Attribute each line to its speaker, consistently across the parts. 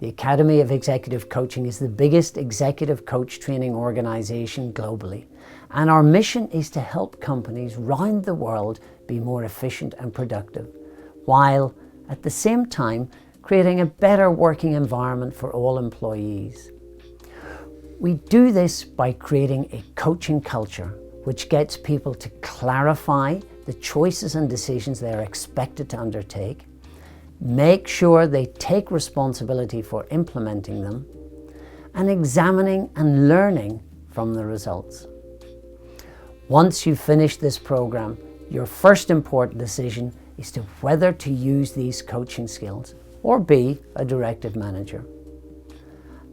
Speaker 1: The Academy of Executive Coaching is the biggest executive coach training organization globally, and our mission is to help companies round the world be more efficient and productive, while at the same time creating a better working environment for all employees. We do this by creating a coaching culture which gets people to clarify the choices and decisions they are expected to undertake, make sure they take responsibility for implementing them, and examining and learning from the results. Once you've finished this program, your first important decision is to whether to use these coaching skills or be a directive manager.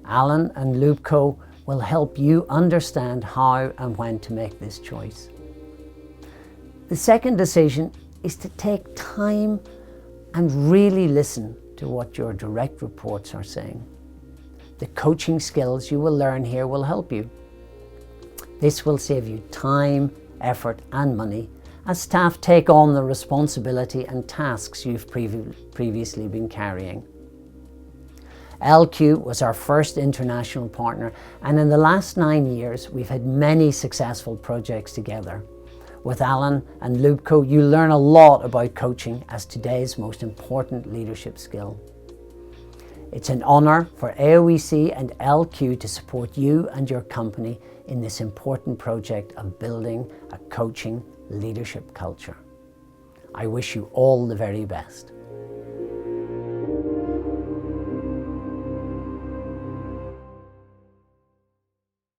Speaker 1: Alan and Lubko will help you understand how and when to make this choice. The second decision is to take time and really listen to what your direct reports are saying. The coaching skills you will learn here will help you. This will save you time, effort and money as staff take on the responsibility and tasks you've previously been carrying. LQ was our first international partner, and in the last 9 years we've had many successful projects together. With Alan and Lubko, you learn a lot about coaching as today's most important leadership skill. It's an honour for AoEC and LQ to support you and your company in this important project of building a coaching leadership culture. I wish you all the very best.